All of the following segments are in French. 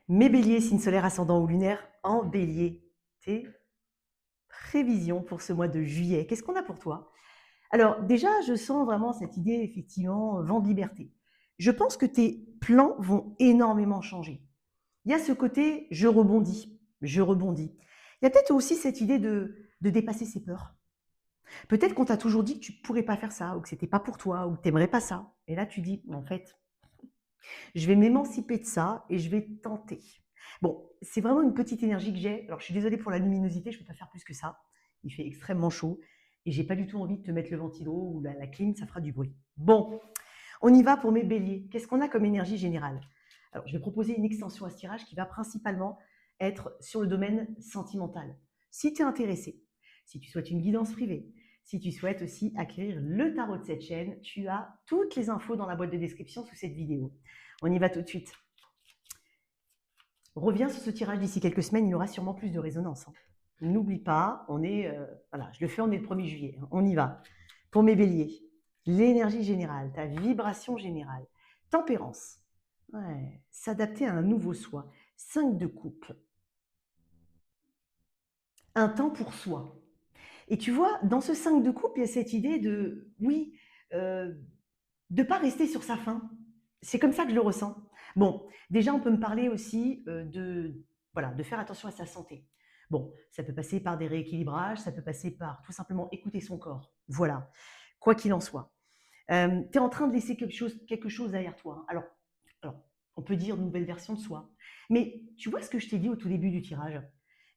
Mes béliers, signe solaire, ascendant ou lunaire, en bélier. Tes prévisions pour ce mois de juillet. Qu'est-ce qu'on a pour toi? Alors déjà, je sens vraiment cette idée, effectivement, vent de liberté. Je pense que tes plans vont énormément changer. Il y a ce côté, je rebondis, je rebondis. Il y a peut-être aussi cette idée de dépasser ses peurs. Peut-être qu'on t'a toujours dit que tu ne pourrais pas faire ça, ou que c'était pas pour toi, ou que tu n'aimerais pas ça. Et là, tu dis, en fait, je vais m'émanciper de ça et je vais tenter. Bon, c'est vraiment une petite énergie que j'ai. Alors, je suis désolée pour la luminosité, je ne peux pas faire plus que ça. Il fait extrêmement chaud et j'ai pas du tout envie de te mettre le ventilo ou la clim, ça fera du bruit. Bon, on y va pour mes béliers. Qu'est-ce qu'on a comme énergie générale? Alors, je vais proposer une extension à ce tirage qui va principalement être sur le domaine sentimental. Si tu es intéressé, si tu souhaites une guidance privée, si tu souhaites aussi acquérir le tarot de cette chaîne, tu as toutes les infos dans la boîte de description sous cette vidéo. On y va tout de suite. Reviens sur ce tirage d'ici quelques semaines, il y aura sûrement plus de résonance. N'oublie pas, on est, voilà, je le fais, on est le 1er juillet, on y va. Pour mes béliers, l'énergie générale, ta vibration générale, tempérance, ouais, s'adapter à un nouveau soi, 5 de coupe, un temps pour soi. Et tu vois, dans ce 5 de coupe, il y a cette idée de, oui, de ne pas rester sur sa faim. C'est comme ça que je le ressens. Bon, déjà, on peut me parler aussi voilà, de faire attention à sa santé. Bon, ça peut passer par des rééquilibrages, ça peut passer par tout simplement écouter son corps. Voilà, quoi qu'il en soit. Tu es en train de laisser quelque chose derrière toi. Alors, on peut dire nouvelle version de soi. Mais tu vois ce que je t'ai dit au tout début du tirage?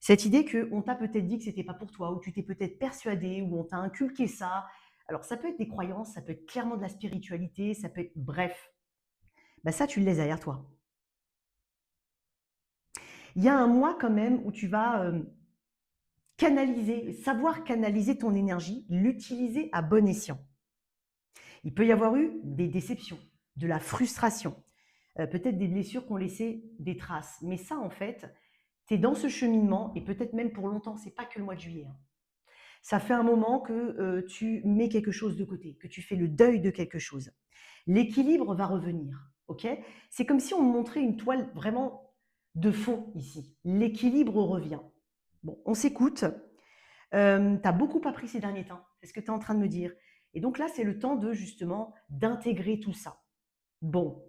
Cette idée qu'on t'a peut-être dit que c'était pas pour toi, ou tu t'es peut-être persuadé, ou on t'a inculqué ça. Alors, ça peut être des croyances, ça peut être clairement de la spiritualité, ça peut être. Bref, bah ça, tu le laisses derrière toi. Il y a un mois quand même où tu vas savoir canaliser ton énergie, l'utiliser à bon escient. Il peut y avoir eu des déceptions, de la frustration, peut-être des blessures qui ont laissé des traces. Mais ça, en fait, tu es dans ce cheminement et peut-être même pour longtemps, c'est pas que le mois de juillet. Hein. Ça fait un moment que tu mets quelque chose de côté, que tu fais le deuil de quelque chose. L'équilibre va revenir, ok? C'est comme si on montrait une toile vraiment de fond ici. L'équilibre revient. Bon, on s'écoute. Tu as beaucoup appris ces derniers temps, c'est ce que tu es en train de me dire. Et donc là, c'est le temps de justement d'intégrer tout ça. Bon,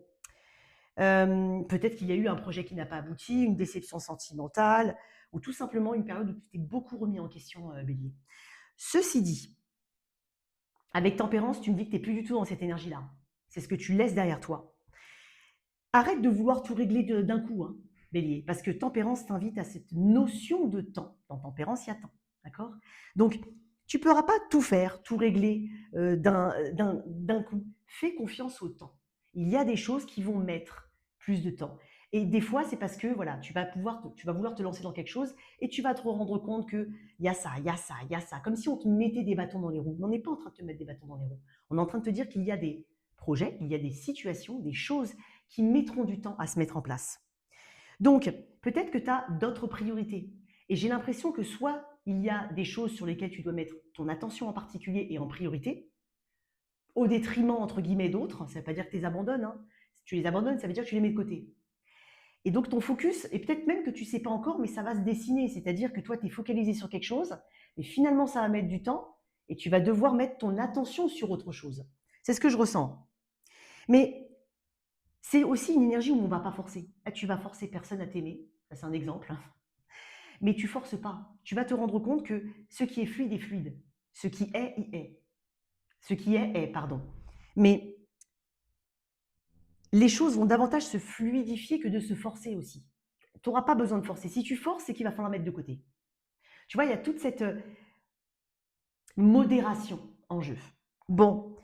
peut-être qu'il y a eu un projet qui n'a pas abouti, une déception sentimentale, ou tout simplement une période où tu t'es beaucoup remis en question, Bélier. Ceci dit, avec tempérance, tu me dis que tu n'es plus du tout dans cette énergie-là. C'est ce que tu laisses derrière toi. Arrête de vouloir tout régler d'un coup, hein, Bélier, parce que tempérance t'invite à cette notion de temps. Dans tempérance, il y a temps, d'accord? Donc, tu ne pourras pas tout faire, tout régler d'un coup. Fais confiance au temps. Il y a des choses qui vont mettre plus de temps. Et des fois, c'est parce que voilà, tu vas vouloir te lancer dans quelque chose et tu vas te rendre compte qu'il y a ça, il y a ça, il y a ça. Comme si on te mettait des bâtons dans les roues. Mais on n'est pas en train de te mettre des bâtons dans les roues. On est en train de te dire qu'il y a des projets, il y a des situations, des choses qui mettront du temps à se mettre en place. Donc, peut-être que tu as d'autres priorités. Et j'ai l'impression que soit il y a des choses sur lesquelles tu dois mettre ton attention en particulier et en priorité, au détriment, entre guillemets, d'autres. Ça ne veut pas dire que tu les abandonnes. Hein. Si tu les abandonnes, ça veut dire que tu les mets de côté. Et donc, ton focus, et peut-être même que tu ne sais pas encore, mais ça va se dessiner. C'est-à-dire que toi, tu es focalisé sur quelque chose, mais finalement, ça va mettre du temps et tu vas devoir mettre ton attention sur autre chose. C'est ce que je ressens. Mais c'est aussi une énergie où on ne va pas forcer. Là, tu vas forcer personne à t'aimer, ça c'est un exemple. Mais tu forces pas. Tu vas te rendre compte que ce qui est fluide est fluide. Ce qui est, y est. Ce qui est, pardon. Mais les choses vont davantage se fluidifier que de se forcer aussi. Tu n'auras pas besoin de forcer. Si tu forces, c'est qu'il va falloir mettre de côté. Tu vois, il y a toute cette modération en jeu. Bon,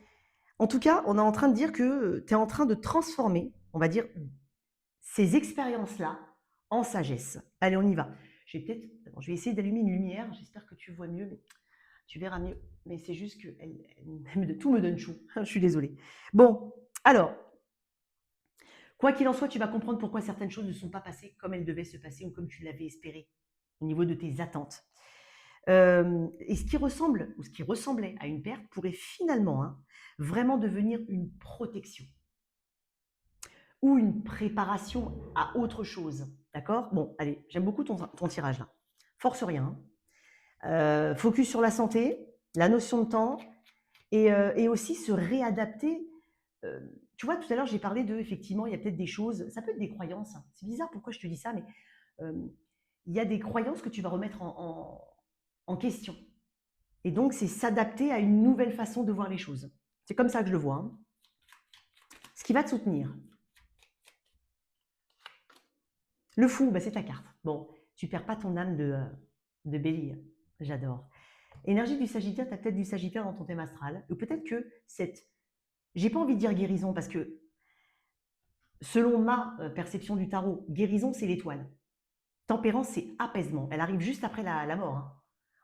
en tout cas, on est en train de dire que tu es en train de transformer, on va dire, ces expériences-là en sagesse. Allez, on y va. Je vais essayer d'allumer une lumière. J'espère que tu vois mieux, mais tu verras mieux. Mais c'est juste que tout me donne chaud. Je suis désolée. Bon, alors, quoi qu'il en soit, tu vas comprendre pourquoi certaines choses ne sont pas passées comme elles devaient se passer ou comme tu l'avais espéré au niveau de tes attentes. Et ce qui ressemble ou ce qui ressemblait à une perte pourrait finalement vraiment devenir une protection ou une préparation à autre chose. D'accord? Bon, allez, j'aime beaucoup ton tirage là. Force rien. Focus sur la santé, la notion de temps et aussi se réadapter. Tu vois, tout à l'heure, j'ai parlé de, effectivement, il y a peut-être des choses, ça peut être des croyances. C'est bizarre pourquoi je te dis ça, mais euh, il y a des croyances que tu vas remettre en question. Et donc, c'est s'adapter à une nouvelle façon de voir les choses. C'est comme ça que je le vois, hein. Ce qui va te soutenir. Le fou, bah, c'est ta carte. Bon, tu perds pas ton âme de bélier. J'adore. Énergie du Sagittaire, tu as peut-être du Sagittaire dans ton thème astral. Ou peut-être que cette... J'ai pas envie de dire guérison parce que, selon ma perception du tarot, guérison, c'est l'étoile. Tempérance, c'est apaisement. Elle arrive juste après la mort, hein.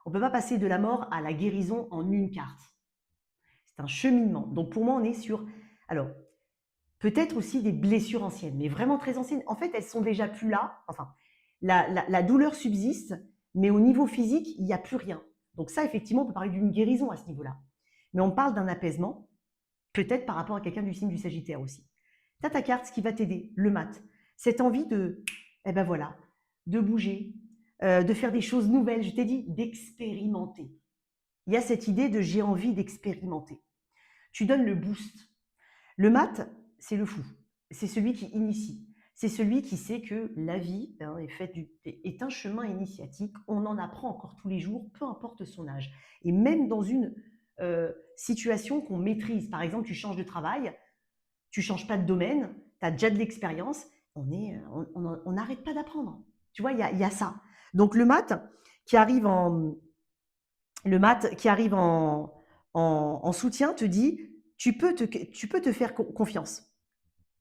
On ne peut pas passer de la mort à la guérison en une carte. C'est un cheminement. Donc pour moi, on est sur... Alors, peut-être aussi des blessures anciennes, mais vraiment très anciennes. En fait, elles sont déjà plus là. Enfin, la douleur subsiste, mais au niveau physique, il n'y a plus rien. Donc ça, effectivement, on peut parler d'une guérison à ce niveau-là. Mais on parle d'un apaisement, peut-être par rapport à quelqu'un du signe du Sagittaire aussi. Tu as ta carte, ce qui va t'aider, le mat. Cette envie de, eh ben voilà, de bouger, de faire des choses nouvelles, je t'ai dit, d'expérimenter. Il y a cette idée de j'ai envie d'expérimenter. Tu donnes le boost. Le mat, c'est le fou. C'est celui qui initie. C'est celui qui sait que la vie est un chemin initiatique. On en apprend encore tous les jours, peu importe son âge. Et même dans une situation qu'on maîtrise. Par exemple, tu changes de travail, tu ne changes pas de domaine, tu as déjà de l'expérience, on n'arrête pas d'apprendre. Tu vois, il y a ça. Donc le mat qui arrive en soutien te dit, tu peux te faire confiance.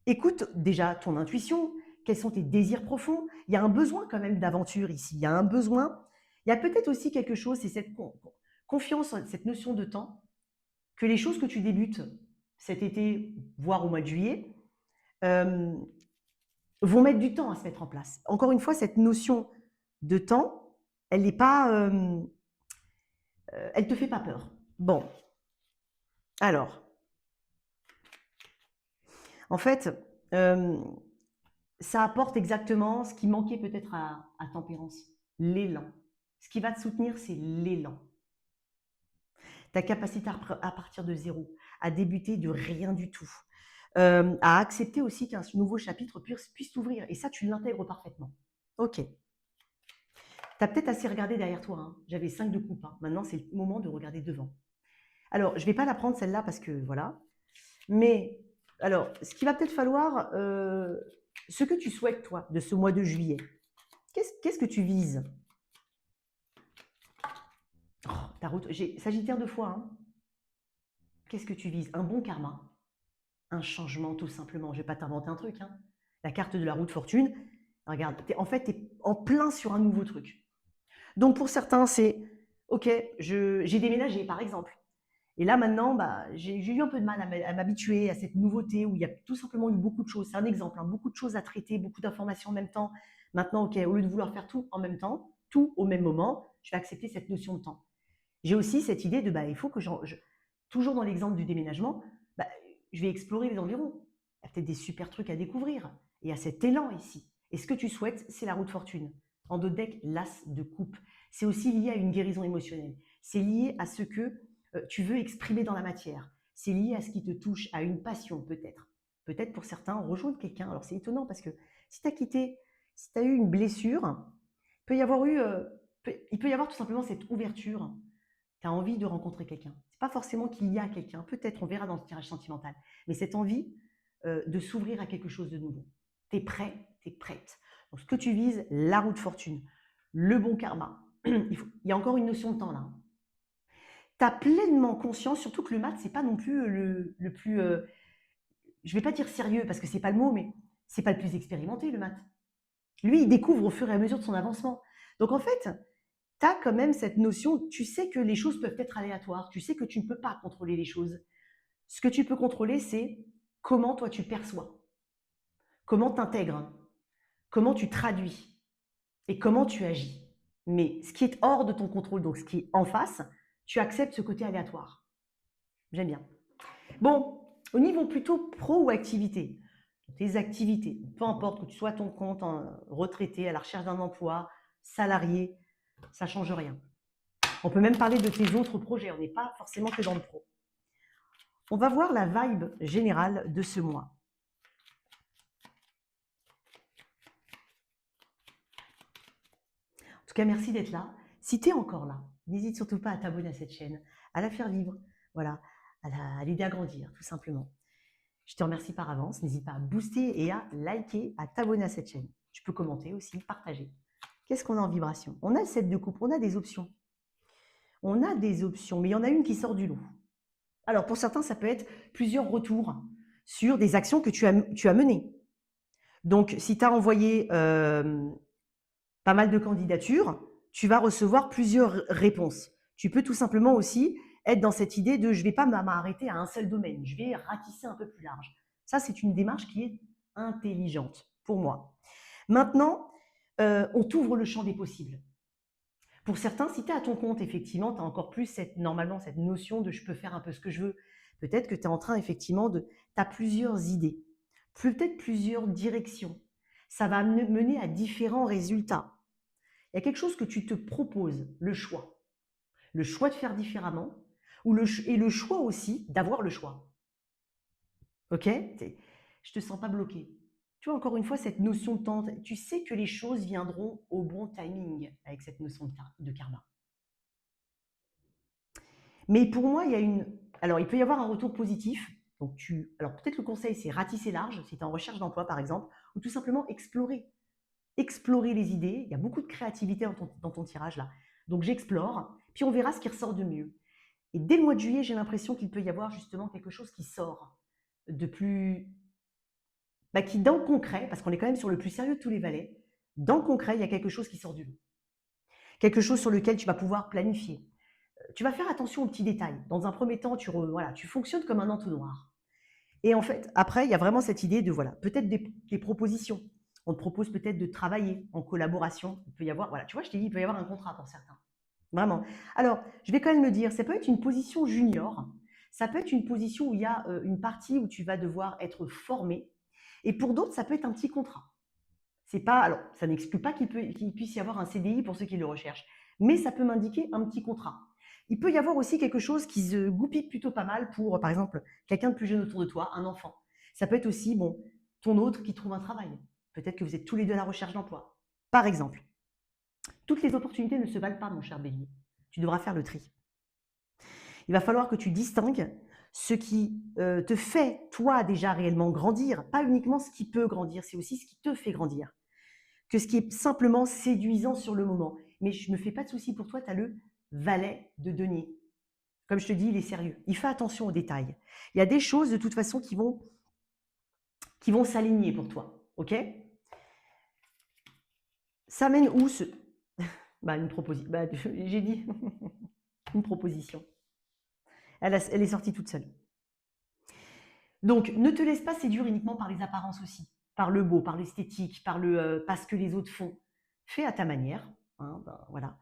Écoute déjà ton intuition, quels sont tes désirs profonds. Il y a un besoin quand même d'aventure ici, il y a un besoin. Il y a peut-être aussi quelque chose, c'est cette confiance, cette notion de temps, que les choses que tu débutes cet été, voire au mois de juillet, euh, vont mettre du temps à se mettre en place. Encore une fois, cette notion de temps, elle n'est pas, elle te fait pas peur. Bon, alors, en fait, ça apporte exactement ce qui manquait peut-être à Tempérance, l'élan. Ce qui va te soutenir, c'est l'élan. Ta capacité à partir de zéro, à débuter de rien du tout, à accepter aussi qu'un nouveau chapitre puisse t'ouvrir. Et ça, tu l'intègres parfaitement. Ok. Tu as peut-être assez regardé derrière toi, hein. J'avais 5 de coupe, hein. Maintenant, c'est le moment de regarder devant. Alors, je ne vais pas la prendre celle-là parce que voilà. Mais, alors, ce qu'il va peut-être falloir, ce que tu souhaites, toi, de ce mois de juillet, qu'est-ce que tu vises? Oh, j'ai Sagittaire 2 fois, hein. Qu'est-ce que tu vises? Un bon karma, un changement tout simplement. Je ne vais pas t'inventer un truc, hein. La carte de la roue de fortune, regarde, en fait, tu es en plein sur un nouveau truc. Donc pour certains, c'est ok, j'ai déménagé par exemple. Et là maintenant, bah, j'ai eu un peu de mal à m'habituer à cette nouveauté où il y a tout simplement eu beaucoup de choses. C'est un exemple, hein, beaucoup de choses à traiter, beaucoup d'informations en même temps. Maintenant, ok, au lieu de vouloir faire tout en même temps, tout au même moment, je vais accepter cette notion de temps. J'ai aussi cette idée de, bah, il faut que toujours dans l'exemple du déménagement, bah, je vais explorer les environs. Il y a peut-être des super trucs à découvrir. Et il y a cet élan ici. Et ce que tu souhaites, c'est la roue de fortune. En dos de deck, l'as de coupe. C'est aussi lié à une guérison émotionnelle. C'est lié à ce que tu veux exprimer dans la matière. C'est lié à ce qui te touche, à une passion peut-être. Peut-être pour certains, rejoindre quelqu'un. Alors c'est étonnant parce que si tu as quitté, si tu as eu une blessure, il peut y avoir tout simplement cette ouverture. Tu as envie de rencontrer quelqu'un. C'est pas forcément qu'il y a quelqu'un, peut-être, on verra dans le tirage sentimental, mais cette envie de s'ouvrir à quelque chose de nouveau. Tu es prêt, tu es prête. Donc ce que tu vises, la roue de fortune, le bon karma. Il y a encore une notion de temps là. Tu as pleinement conscience, surtout que le maths, c'est pas non plus le plus, je vais pas dire sérieux parce que c'est pas le mot, mais c'est pas le plus expérimenté le maths. Lui, il découvre au fur et à mesure de son avancement. Donc en fait, tu as quand même cette notion, tu sais que les choses peuvent être aléatoires, tu sais que tu ne peux pas contrôler les choses. Ce que tu peux contrôler, c'est comment toi tu perçois, comment tu intègres, comment tu traduis et comment tu agis. Mais ce qui est hors de ton contrôle, donc ce qui est en face, tu acceptes ce côté aléatoire. J'aime bien. Bon, au niveau plutôt pro ou activité, tes activités, peu importe que tu sois à ton compte, retraité, à la recherche d'un emploi, salarié, ça ne change rien. On peut même parler de tes autres projets, on n'est pas forcément que dans le pro. On va voir la vibe générale de ce mois. En tout cas, merci d'être là. Si tu es encore là, n'hésite surtout pas à t'abonner à cette chaîne, à la faire vivre, voilà, à l'aider à grandir, tout simplement. Je te remercie par avance. N'hésite pas à booster et à liker, à t'abonner à cette chaîne. Tu peux commenter aussi, partager. Qu'est-ce qu'on a en vibration? On a le 7 de coupe, on a des options. On a des options, mais il y en a une qui sort du lot. Alors, pour certains, ça peut être plusieurs retours sur des actions que tu as menées. Donc, si tu as envoyé pas mal de candidatures, tu vas recevoir plusieurs réponses. Tu peux tout simplement aussi être dans cette idée de je ne vais pas m'arrêter à un seul domaine, je vais ratisser un peu plus large. Ça, c'est une démarche qui est intelligente pour moi. Maintenant, on t'ouvre le champ des possibles. Pour certains, si tu es à ton compte, effectivement, tu as encore plus normalement cette notion de je peux faire un peu ce que je veux. Peut-être que tu es en train, effectivement, tu as plusieurs idées, peut-être plusieurs directions. Ça va mener à différents résultats. Il y a quelque chose que tu te proposes, le choix. Le choix de faire différemment et le choix aussi d'avoir le choix. Ok? Je te sens pas bloqué. Tu vois, encore une fois, cette notion de temps, tu sais que les choses viendront au bon timing avec cette notion de karma. Mais pour moi, alors, il peut y avoir un retour positif. Donc, alors peut-être le conseil, c'est ratisser large, si tu es en recherche d'emploi, par exemple, ou tout simplement explorer. Explorer les idées. Il y a beaucoup de créativité dans ton tirage, là. Donc, j'explore, puis on verra ce qui ressort de mieux. Et dès le mois de juillet, j'ai l'impression qu'il peut y avoir justement quelque chose qui sort de plus... qui, dans le concret, parce qu'on est quand même sur le plus sérieux de tous les valets, dans le concret, il y a quelque chose qui sort du lot. Quelque chose sur lequel tu vas pouvoir planifier. Tu vas faire attention aux petits détails. Dans un premier temps, tu fonctionnes comme un entonnoir. Et en fait, après, il y a vraiment cette idée de, peut-être des propositions. On te propose peut-être de travailler en collaboration. Il peut y avoir, tu vois, je t'ai dit, il peut y avoir un contrat pour certains. Vraiment. Alors, je vais quand même le dire, ça peut être une position junior, ça peut être une position où il y a une partie où tu vas devoir être formé, et pour d'autres, ça peut être un petit contrat. C'est pas, alors, ça n'exclut pas qu'il puisse y avoir un CDI pour ceux qui le recherchent, mais ça peut m'indiquer un petit contrat. Il peut y avoir aussi quelque chose qui se goupille plutôt pas mal pour, par exemple, quelqu'un de plus jeune autour de toi, un enfant. Ça peut être aussi, ton autre qui trouve un travail. Peut-être que vous êtes tous les deux à la recherche d'emploi. Par exemple, toutes les opportunités ne se valent pas, mon cher Bélier. Tu devras faire le tri. Il va falloir que tu distingues ce qui te fait, toi, déjà réellement grandir, pas uniquement ce qui peut grandir, c'est aussi ce qui te fait grandir, que ce qui est simplement séduisant sur le moment. Mais je ne me fais pas de soucis pour toi, tu as le valet de denier. Comme je te dis, il est sérieux. Il fait attention aux détails. Il y a des choses, de toute façon, qui vont s'aligner pour toi. OK? Ça mène où ce... une proposition. J'ai dit une proposition. Elle est sortie toute seule. Donc, ne te laisse pas séduire uniquement par les apparences aussi, par le beau, par l'esthétique, par ce que les autres font. Fais à ta manière. Voilà.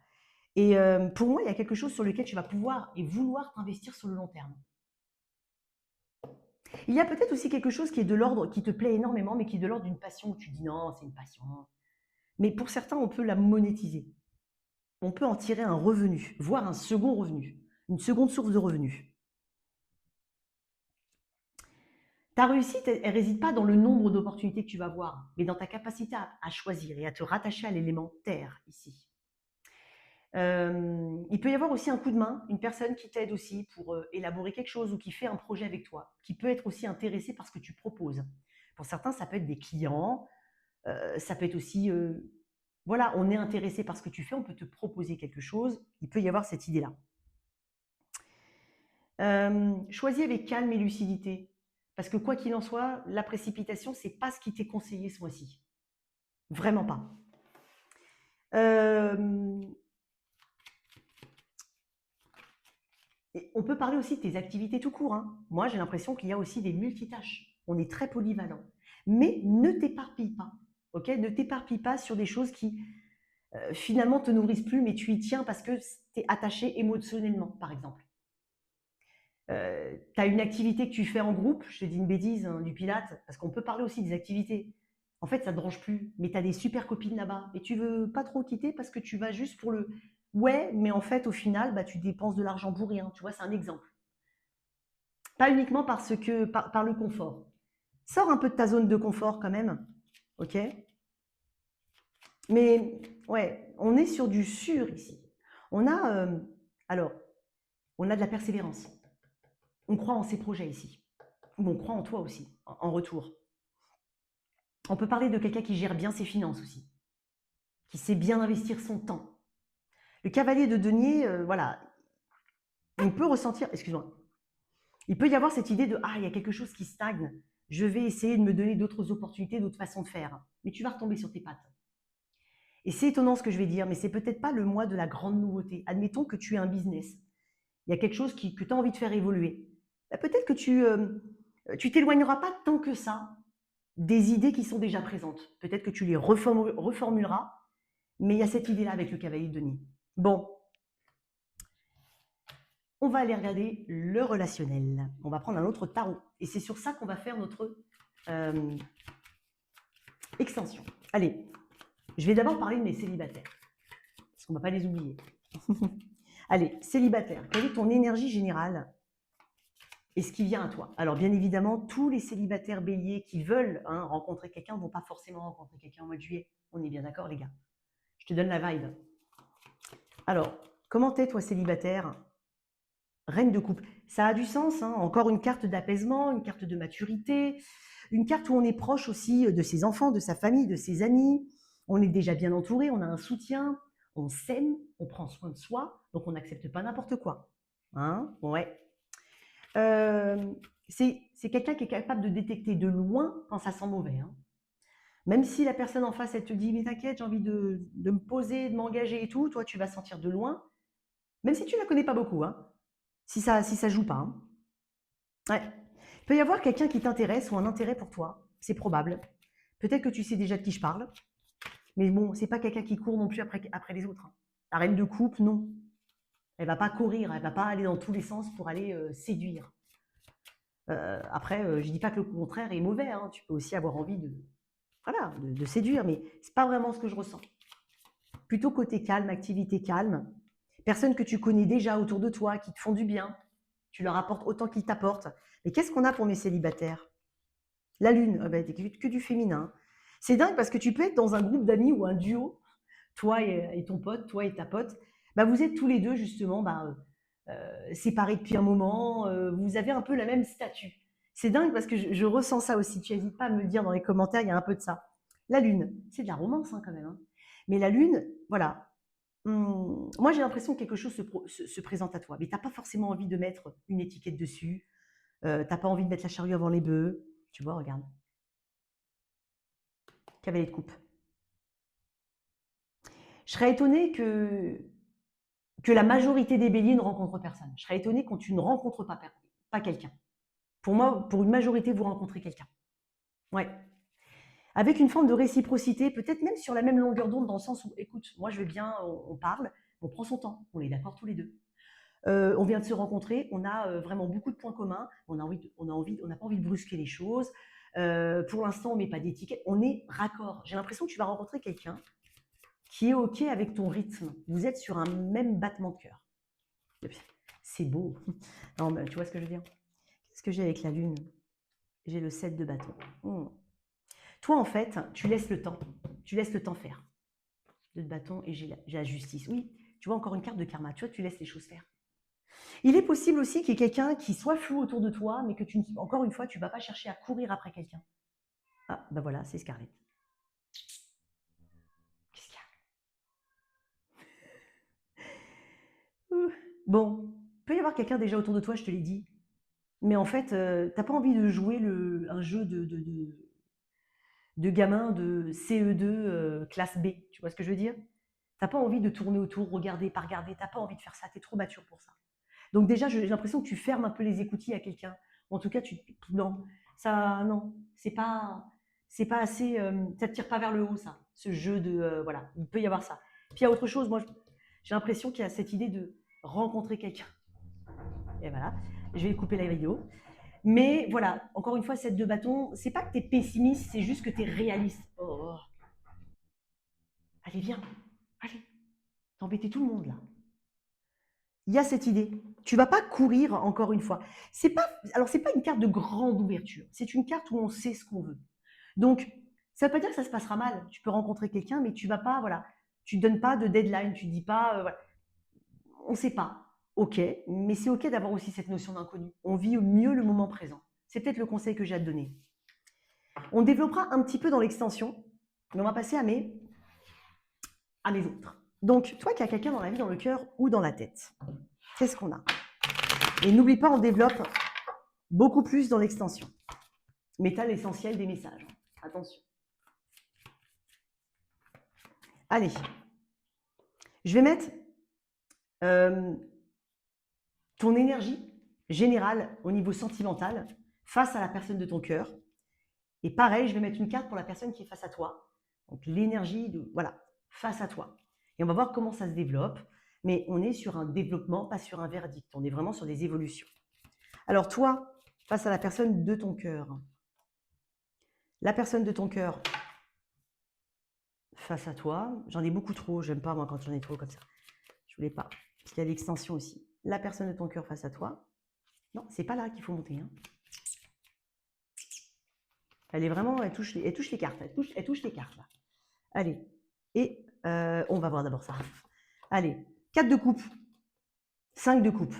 Et pour moi, il y a quelque chose sur lequel tu vas pouvoir et vouloir t'investir sur le long terme. Il y a peut-être aussi quelque chose qui est de l'ordre, qui te plaît énormément, mais qui est de l'ordre d'une passion où tu dis non, c'est une passion. Mais pour certains, on peut la monétiser. On peut en tirer un revenu, voire un second revenu, une seconde source de revenus. Ta réussite, elle ne réside pas dans le nombre d'opportunités que tu vas avoir, mais dans ta capacité à choisir et à te rattacher à l'élément terre ici. Il peut y avoir aussi un coup de main, une personne qui t'aide aussi pour élaborer quelque chose ou qui fait un projet avec toi, qui peut être aussi intéressé par ce que tu proposes. Pour certains, ça peut être des clients, ça peut être aussi, on est intéressé par ce que tu fais, on peut te proposer quelque chose, il peut y avoir cette idée-là. Choisis avec calme et lucidité, parce que quoi qu'il en soit, la précipitation, c'est pas ce qui t'est conseillé ce mois-ci. Vraiment pas. Et on peut parler aussi de tes activités tout court. Moi, j'ai l'impression qu'il y a aussi des multitâches. On est très polyvalent. Mais ne t'éparpille pas. Ok, ne t'éparpille pas sur des choses qui finalement te nourrissent plus, mais tu y tiens parce que tu es attaché émotionnellement, par exemple. Tu as une activité que tu fais en groupe, je te dis une bêtise, hein, du Pilate, parce qu'on peut parler aussi des activités. En fait, ça ne te branche plus, mais tu as des super copines là-bas et tu veux pas trop quitter parce que tu vas juste pour le ouais, mais en fait, au final, bah, tu dépenses de l'argent pour rien. Tu vois, c'est un exemple. Pas uniquement parce que par le confort. Sors un peu de ta zone de confort quand même, ok? Mais ouais, on est sur du sûr ici. On a, alors, on a de la persévérance. On croit en ses projets ici. Ou on croit en toi aussi, en retour. On peut parler de quelqu'un qui gère bien ses finances aussi, qui sait bien investir son temps. Le cavalier de denier, voilà, on peut ressentir, excuse-moi, il peut y avoir cette idée de ah, il y a quelque chose qui stagne, je vais essayer de me donner d'autres opportunités, d'autres façons de faire. Mais tu vas retomber sur tes pattes. Et c'est étonnant ce que je vais dire, mais c'est peut-être pas le mois de la grande nouveauté. Admettons que tu es un business. Il y a quelque chose que tu as envie de faire évoluer. Bah, peut-être que tu t'éloigneras pas tant que ça des idées qui sont déjà présentes. Peut-être que tu les reformuleras, mais il y a cette idée-là avec le cavalier de denier. Bon, on va aller regarder le relationnel. On va prendre un autre tarot. Et c'est sur ça qu'on va faire notre extension. Allez, je vais d'abord parler de mes célibataires, parce qu'on ne va pas les oublier. Allez, célibataire, quelle est ton énergie générale et ce qui vient à toi? Alors, bien évidemment, tous les célibataires béliers qui veulent rencontrer quelqu'un ne vont pas forcément rencontrer quelqu'un au mois de juillet. On est bien d'accord, les gars? Je te donne la vibe. Alors, comment t'es, toi, célibataire? Reine de coupe. Ça a du sens, hein. Encore une carte d'apaisement, une carte de maturité, une carte où on est proche aussi de ses enfants, de sa famille, de ses amis. On est déjà bien entouré, on a un soutien, on s'aime, on prend soin de soi, donc on n'accepte pas n'importe quoi. Hein, ouais. C'est quelqu'un qui est capable de détecter de loin quand ça sent mauvais. Hein. Même si la personne en face, elle te dit, mais t'inquiète, j'ai envie de me poser, de m'engager et tout, toi, tu vas sentir de loin, même si tu ne la connais pas beaucoup, hein, si ça joue pas. Hein. Ouais. Il peut y avoir quelqu'un qui t'intéresse ou un intérêt pour toi, c'est probable. Peut-être que tu sais déjà de qui je parle, mais bon, c'est pas quelqu'un qui court non plus après les autres. Hein. La reine de coupe, non. Elle va pas courir, elle va pas aller dans tous les sens pour aller séduire. Après, je dis pas que le contraire est mauvais. Hein. Tu peux aussi avoir envie voilà, de séduire, mais c'est pas vraiment ce que je ressens. Plutôt côté calme, activité calme, personnes que tu connais déjà autour de toi, qui te font du bien, tu leur apportes autant qu'ils t'apportent. Mais qu'est-ce qu'on a pour mes célibataires? La lune, que du féminin. C'est dingue parce que tu peux être dans un groupe d'amis ou un duo, toi et ton pote, toi et ta pote. Bah, vous êtes tous les deux justement séparés depuis un moment, vous avez un peu la même statut. C'est dingue parce que je ressens ça aussi. Tu n'hésites pas à me le dire dans les commentaires, il y a un peu de ça. La lune, c'est de la romance quand même. Hein. Mais la lune, voilà. Moi, j'ai l'impression que quelque chose se présente à toi, mais tu n'as pas forcément envie de mettre une étiquette dessus. Tu n'as pas envie de mettre la charrue avant les bœufs. Tu vois, regarde. Cavalier de coupe. Je serais étonnée que la majorité des béliers ne rencontrent personne. Je serais étonnée quand tu ne rencontres pas quelqu'un. Pour moi, pour une majorité, vous rencontrez quelqu'un. Ouais. Avec une forme de réciprocité, peut-être même sur la même longueur d'onde, dans le sens où, écoute, moi je veux bien, on parle, on prend son temps, on est d'accord tous les deux. On vient de se rencontrer, on a vraiment beaucoup de points communs, on n'a pas envie de brusquer les choses. Pour l'instant, on ne met pas d'étiquette, on est raccord. J'ai l'impression que tu vas rencontrer quelqu'un qui est OK avec ton rythme. Vous êtes sur un même battement de cœur. C'est beau. Non, mais tu vois ce que je veux dire? Qu'est-ce que j'ai avec la lune? J'ai le 7 de bâton. Toi, en fait, tu laisses le temps. Tu laisses le temps faire. 2 de bâton et j'ai la justice. Oui, tu vois encore une carte de karma. Tu vois, tu laisses les choses faire. Il est possible aussi qu'il y ait quelqu'un qui soit flou autour de toi, mais que encore une fois, tu ne vas pas chercher à courir après quelqu'un. Ah, ben voilà, c'est Scarlett. Qu'est-ce qu'il y a? Bon, il peut y avoir quelqu'un déjà autour de toi, je te l'ai dit. Mais en fait, tu n'as pas envie de jouer un jeu de gamin de CE2 classe B. Tu vois ce que je veux dire? Tu n'as pas envie de tourner autour, regarder, pas regarder. Tu n'as pas envie de faire ça. Tu es trop mature pour ça. Donc déjà, j'ai l'impression que tu fermes un peu les écoutilles à quelqu'un. En tout cas, non, non, c'est pas assez, ça te tire pas vers le haut, ça, ce jeu de, voilà, il peut y avoir ça. Puis il y a autre chose, moi, j'ai l'impression qu'il y a cette idée de rencontrer quelqu'un. Et voilà. Je vais couper la vidéo. Mais voilà, encore une fois, cette de bâton, c'est pas que tu es pessimiste, c'est juste que tu es réaliste. Oh. Allez, viens. Allez, t'embêter tout le monde là. Il y a cette idée. Tu vas pas courir encore une fois. Alors c'est pas une carte de grande ouverture. C'est une carte où on sait ce qu'on veut. Donc ça veut pas dire que ça se passera mal. Tu peux rencontrer quelqu'un, mais tu vas pas, voilà, tu donnes pas de deadline. Tu dis pas, voilà, on sait pas. Ok, mais c'est ok d'avoir aussi cette notion d'inconnu. On vit au mieux le moment présent. C'est peut-être le conseil que j'ai à te donner. On développera un petit peu dans l'extension, mais on va passer à mes autres. Donc, toi qui as quelqu'un dans la vie, dans le cœur ou dans la tête, qu'est-ce qu'on a? Et n'oublie pas, on développe beaucoup plus dans l'extension. Mais tu as l'essentiel des messages. Attention. Allez. Je vais mettre ton énergie générale au niveau sentimental face à la personne de ton cœur. Et pareil, je vais mettre une carte pour la personne qui est face à toi. Donc l'énergie, voilà, face à toi. Et on va voir comment ça se développe. Mais on est sur un développement, pas sur un verdict. On est vraiment sur des évolutions. Alors toi, face à la personne de ton cœur. La personne de ton cœur face à toi. J'en ai beaucoup trop. J'aime pas, moi, quand j'en ai trop comme ça. Je voulais pas. Parce qu'il y a l'extension aussi. La personne de ton cœur face à toi. Non, c'est pas là qu'il faut monter. Hein. Elle est vraiment, elle touche les cartes. Elle touche les cartes là. Allez. Et on va voir d'abord ça. Allez. 4 de coupe. 5 de coupe.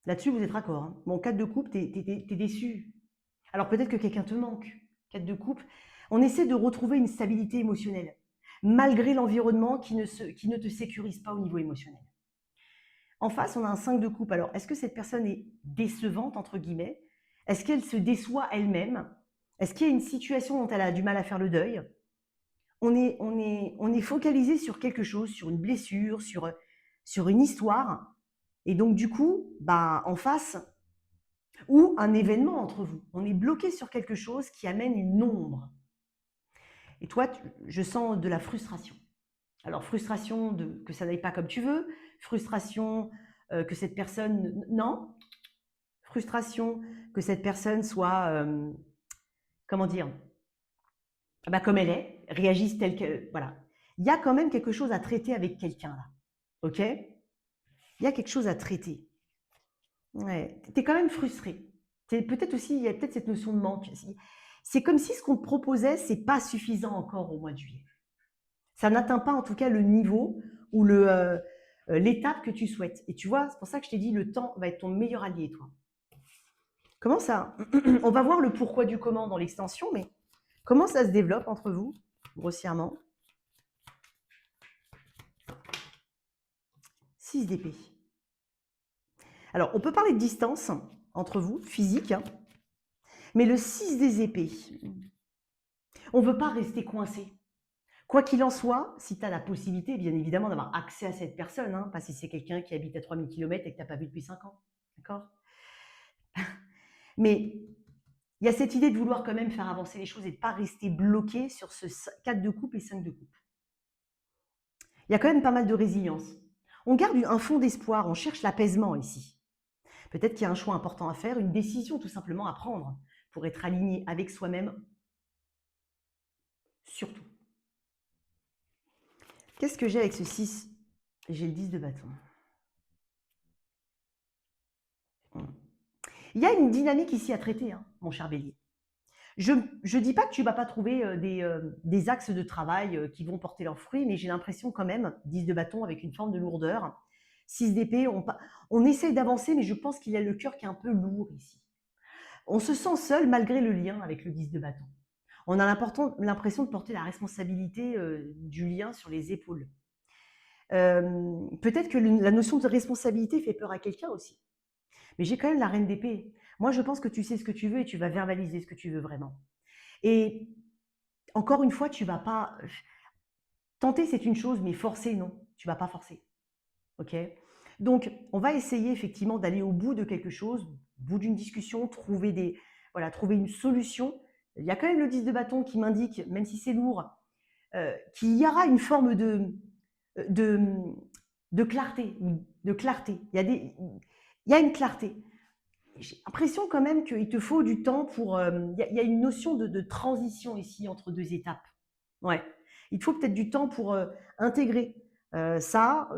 Là-dessus, vous êtes raccord. Hein. Bon, 4 de coupe, t'es déçu. Alors peut-être que quelqu'un te manque. 4 de coupe. On essaie de retrouver une stabilité émotionnelle, malgré l'environnement qui ne te sécurise pas au niveau émotionnel. En face, on a un 5 de coupe. Alors, est-ce que cette personne est décevante, entre guillemets? Est-ce qu'elle se déçoit elle-même? Est-ce qu'il y a une situation dont elle a du mal à faire le deuil? On est focalisé sur quelque chose, sur une blessure, sur une histoire. Et donc, du coup, en face, ou un événement entre vous. On est bloqué sur quelque chose qui amène une ombre. Et toi, je sens de la frustration. Alors, frustration que ça n'aille pas comme tu veux, frustration que cette personne... Non, frustration que cette personne soit, comment dire, comme elle est, réagisse telle que... Voilà. Il y a quand même quelque chose à traiter avec quelqu'un là. Ok? Il y a quelque chose à traiter. Ouais. Tu es quand même frustré. Peut-être aussi, il y a peut-être cette notion de manque. C'est comme si ce qu'on te proposait, c'est pas suffisant encore au mois de juillet. Ça n'atteint pas en tout cas le niveau ou l'étape que tu souhaites. Et tu vois, c'est pour ça que je t'ai dit, le temps va être ton meilleur allié, toi. Comment ça? On va voir le pourquoi du comment dans l'extension, mais comment ça se développe entre vous, grossièrement? 6 d'épée. Alors, on peut parler de distance entre vous, physique, hein, mais le 6 des épées, on ne veut pas rester coincé. Quoi qu'il en soit, si tu as la possibilité, bien évidemment, d'avoir accès à cette personne, hein, pas si c'est quelqu'un qui habite à 3000 km et que tu n'as pas vu depuis 5 ans. D'accord? Mais il y a cette idée de vouloir quand même faire avancer les choses et de ne pas rester bloqué sur ce 4 de coupe et 5 de coupe. Il y a quand même pas mal de résilience. On garde un fond d'espoir, on cherche l'apaisement ici. Peut-être qu'il y a un choix important à faire, une décision tout simplement à prendre pour être aligné avec soi-même, surtout. Qu'est-ce que j'ai avec ce 6? J'ai le 10 de bâton. Il y a une dynamique ici à traiter, hein, mon cher Bélier. Je ne dis pas que tu ne vas pas trouver des axes de travail qui vont porter leurs fruits, mais j'ai l'impression quand même, 10 de bâton avec une forme de lourdeur, 6 d'épée, on essaye d'avancer, mais je pense qu'il y a le cœur qui est un peu lourd ici. On se sent seul malgré le lien avec le 10 de bâton. On a l'impression de porter la responsabilité du lien sur les épaules. Peut-être que la notion de responsabilité fait peur à quelqu'un aussi. Mais j'ai quand même la reine d'épée. Moi, je pense que tu sais ce que tu veux et tu vas verbaliser ce que tu veux vraiment. Et encore une fois, tu ne vas pas... Tenter, c'est une chose, mais forcer, non. Tu ne vas pas forcer. OK? Donc, on va essayer effectivement d'aller au bout de quelque chose, au bout d'une discussion, trouver une solution. Il y a quand même le 10 de bâton qui m'indique, même si c'est lourd, qu'il y aura une forme de clarté. De clarté. il y a une clarté. J'ai l'impression quand même qu'il te faut du temps pour... il y a une notion de transition ici entre deux étapes. Ouais. Il te faut peut-être du temps pour intégrer ça.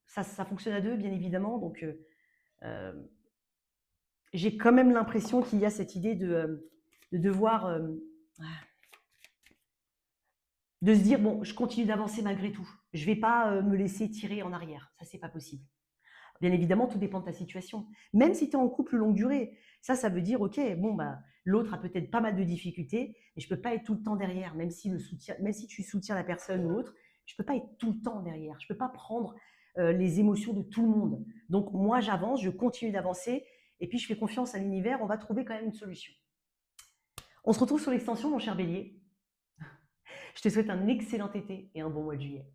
Ça fonctionne à deux, bien évidemment. Donc, j'ai quand même l'impression qu'il y a cette idée de devoir... de se dire, bon, je continue d'avancer malgré tout. Je ne vais pas me laisser tirer en arrière. Ça, c'est pas possible. Bien évidemment, tout dépend de ta situation. Même si tu es en couple longue durée, ça veut dire, ok, bon, bah, l'autre a peut-être pas mal de difficultés, mais je peux pas être tout le temps derrière, même si tu soutiens la personne ou autre, je peux pas être tout le temps derrière. Je peux pas prendre les émotions de tout le monde. Donc moi, j'avance, je continue d'avancer, et puis je fais confiance à l'univers. On va trouver quand même une solution. On se retrouve sur l'extension, mon cher Bélier. Je te souhaite un excellent été et un bon mois de juillet.